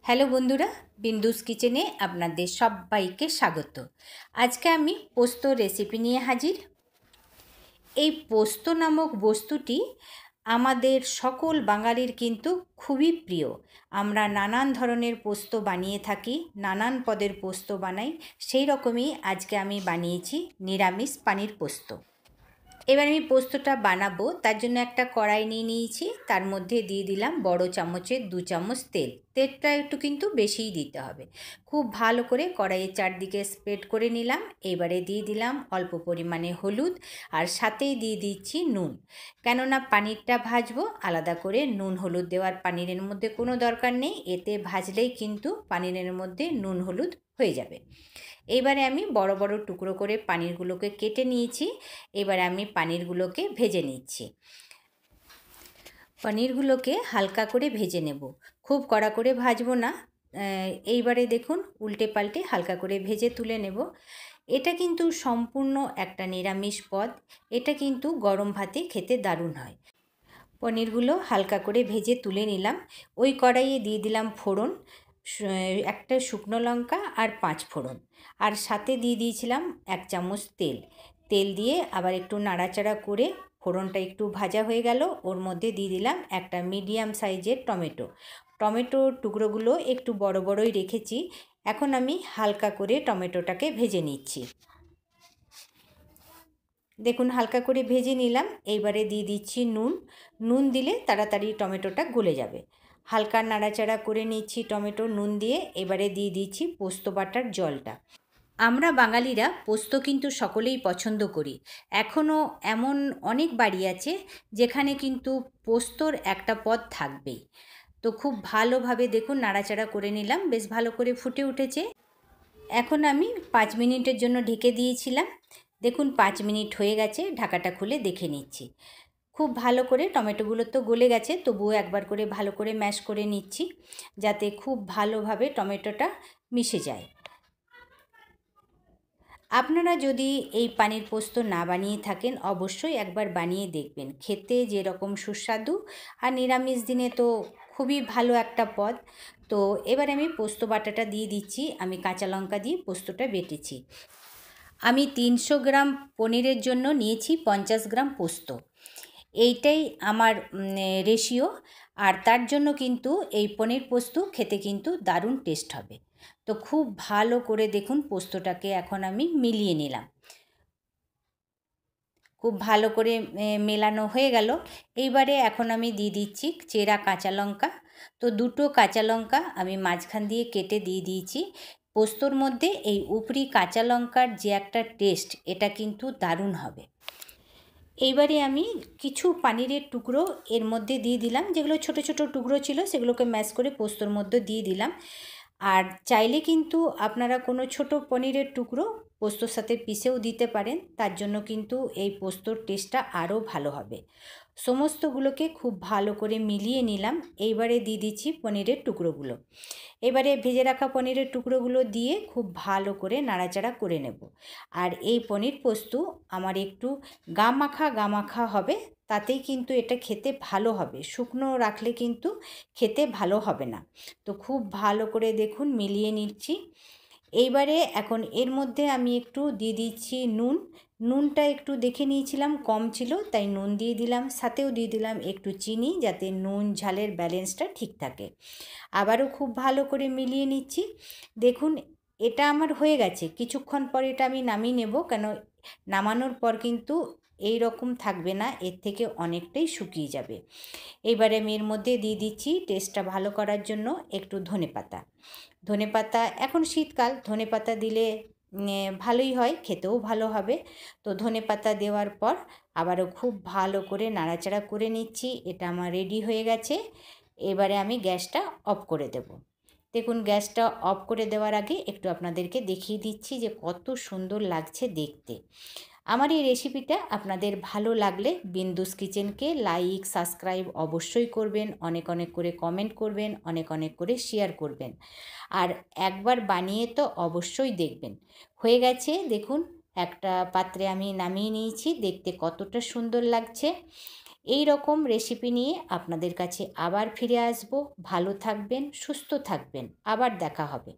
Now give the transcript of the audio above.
Hello বন্ধুরা, বিন্দুস কিচেনে আপনাদের সবাইকে স্বাগত। আজকে আমি পোস্ত রেসিপি নিয়ে হাজির। এই পোস্ত নামক বস্তুটি আমাদের সকল বাঙালির কিন্তু খুবই প্রিয়। আমরা নানান ধরনের পোস্ত বানিয়ে থাকি, নানান পদের পোস্ত বানাই। সেই রকমই আজকে আমি বানিয়েছি নিরামিষ পানির পোস্ত। এবার আমি পোস্তটা বানাবো, তার জন্য একটা কড়াই নিয়ে নিয়েছি। তার মধ্যে দিয়ে দিলাম বড় চামচের 2 চামচ তেল। তেলটা একটু কিন্তু বেশিই দিতে হবে। খুব ভালো করে কড়াইয়ের চারদিকে স্প্রেড করে নিলাম। এবারে দিয়ে দিলাম অল্প পরিমাণে হলুদ, আর সাথেই দিয়ে দিচ্ছি নুন। কেননা পানিরটা ভাজবো, আলাদা করে নুন হলুদ দেওয়ার পানিরের মধ্যে কোনো দরকার নেই। এতে ভাজলেই কিন্তু পানিরের মধ্যে নুন হলুদ হয়ে যাবে। এবারে আমি বড় বড় টুকরো করে পানিরগুলোকে কেটে নিয়েছি। এবারে আমি পানিরগুলোকে ভেজে নিচ্ছি। পনিরগুলোকে হালকা করে ভেজে নেব, খুব কড়া করে ভাজবো না। এইবারে দেখুন উল্টে পাল্টে হালকা করে ভেজে তুলে নেব। এটা কিন্তু সম্পূর্ণ একটা নিরামিষ পদ। এটা কিন্তু গরম ভাতে খেতে দারুণ হয়। পনিরগুলো হালকা করে ভেজে তুলে নিলাম। ওই কড়াইয়ে দিয়ে দিলাম ফোড়ন, একটা শুকনো লঙ্কা আর 5 ফোড়ন, আর সাথে দিয়ে দিয়েছিলাম 1 চামচ তেল। তেল দিয়ে আবার একটু নাড়াচাড়া করে ফোড়নটা একটু ভাজা হয়ে গেল। ওর মধ্যে দিয়ে দিলাম একটা মিডিয়াম সাইজের টমেটো। টমেটোর টুকরোগুলো একটু বড় বড়ই রেখেছি। এখন আমি হালকা করে টমেটোটাকে ভেজে নিচ্ছি। দেখুন হালকা করে ভেজে নিলাম। এইবারে দিয়ে দিচ্ছি নুন। নুন দিলে তাড়াতাড়ি টমেটোটা গলে যাবে। হালকা নাড়াচাড়া করে নিচ্ছি টমেটো নুন দিয়ে। এবারে দিয়ে দিচ্ছি পোস্ত বাটার জলটা। আমরা বাঙালিরা পোস্ত কিন্তু সকলেই পছন্দ করি। এখনও এমন অনেক বাড়ি আছে যেখানে কিন্তু পোস্তর একটা পদ থাকবেই। তো খুব ভালোভাবে দেখুন নাড়াচাড়া করে নিলাম, বেশ ভালো করে ফুটে উঠেছে। এখন আমি 5 মিনিটের জন্য ঢেকে দিয়েছিলাম। দেখুন 5 মিনিট হয়ে গেছে, ঢাকাটা খুলে দেখে নিচ্ছি। খুব ভালো করে টমেটোগুলো তো গলে গেছে, তবুও একবার করে ভালো করে ম্যাশ করে নিচ্ছি, যাতে খুব ভালোভাবে টমেটোটা মিশে যায়। আপনারা যদি এই পানির পোস্ত না বানিয়ে থাকেন, অবশ্যই একবার বানিয়ে দেখবেন। খেতে যেরকম সুস্বাদু, আর নিরামিষ দিনে তো খুবই ভালো একটা পদ। তো এবার আমি পোস্ত বাটাটা দিয়ে দিচ্ছি। আমি কাঁচা লঙ্কা দিয়ে পোস্তটা বেটেছি। আমি 300 গ্রাম পনিরের জন্য নিয়েছি 50 গ্রাম পোস্ত। এইটাই আমার রেশিও। আর তার জন্য কিন্তু এই পনির পোস্ত খেতে কিন্তু দারুণ টেস্ট হবে। তো খুব ভালো করে দেখুন পোস্তটাকে এখন আমি মিলিয়ে নিলাম। খুব ভালো করে মেলানো হয়ে গেল। এইবারে এখন আমি দিয়ে দিচ্ছি চেরা কাঁচা লঙ্কা। তো 2টো কাঁচা লঙ্কা আমি মাঝখান দিয়ে কেটে দিয়ে দিয়েছি। পোস্তর মধ্যে এই উপরি কাঁচা লঙ্কার যে একটা টেস্ট, এটা কিন্তু দারুণ হবে। এইবারে আমি কিছু পানিরের টুকরো এর মধ্যে দিয়ে দিলাম, যেগুলো ছোট ছোট টুকরো ছিল সেগুলোকে ম্যাশ করে পোস্তর মধ্যে দিয়ে দিলাম। আর চাইলে কিন্তু আপনারা কোনো ছোট পনিরের টুকরো পোস্তর সাথে পিষেও দিতে পারেন, তার জন্য কিন্তু এই পোস্তর টেস্টটা আরও ভালো হবে। সমস্তগুলোকে খুব ভালো করে মিলিয়ে নিলাম। এইবারে দিয়ে দিচ্ছি পনিরের টুকরোগুলো। এবারে ভেজে রাখা পনিরের টুকরোগুলো দিয়ে খুব ভালো করে নাড়াচাড়া করে নেব। আর এই পনির পোস্ত আমার একটু গা মাখা হবে, তাতেই কিন্তু এটা খেতে ভালো হবে। শুকনো রাখলে কিন্তু খেতে ভালো হবে না। তো খুব ভালো করে দেখুন মিলিয়ে নিচ্ছি। এইবারে এখন এর মধ্যে আমি একটু দিয়ে দিচ্ছি নুন। নুনটা একটু দেখে নিয়েছিলাম কম ছিল, তাই নুন দিয়ে দিলাম। সাথেও দিয়ে দিলাম একটু চিনি, যাতে নুন ঝালের ব্যালেন্সটা ঠিক থাকে। আবারও খুব ভালো করে মিলিয়ে নিচ্ছি। দেখুন এটা আমার হয়ে গেছে। কিছুক্ষণ পর এটা আমি নামিয়ে নেব, কেন নামানোর পর কিন্তু এই রকম থাকবে না, এর থেকে অনেকটাই শুকিয়ে যাবে। এবারে আমি এর মধ্যে দিয়ে দিচ্ছি টেস্টটা ভালো করার জন্য একটু ধনেপাতা। ধনেপাতা, এখন শীতকাল, ধনেপাতা দিলে ভালোই হয়, খেতেও ভালো হবে। তো ধনেপাতা দেওয়ার পর আবারও খুব ভালো করে নাড়াচাড়া করে নিচ্ছি। এটা আমার রেডি হয়ে গেছে। এবারে আমি গ্যাসটা অফ করে দেব। দেখুন গ্যাসটা অফ করে দেওয়ার আগে একটু আপনাদেরকে দেখিয়ে দিচ্ছি যে কত সুন্দর লাগছে দেখতে। আমার এই রেসিপিটা আপনাদের ভালো লাগলে বিন্দুস কিচেনকে লাইক সাবস্ক্রাইব অবশ্যই করবেন, অনেক অনেক করে কমেন্ট করবেন, অনেক অনেক করে শেয়ার করবেন। আর একবার বানিয়ে তো অবশ্যই দেখবেন। হয়ে গেছে দেখুন, একটা পাত্রে আমি নামিয়ে নিয়েছি। দেখতে কতটা সুন্দর লাগছে। এই রকম রেসিপি নিয়ে আপনাদের কাছে আবার ফিরে আসব। ভালো থাকবেন, সুস্থ থাকবেন, আবার দেখা হবে।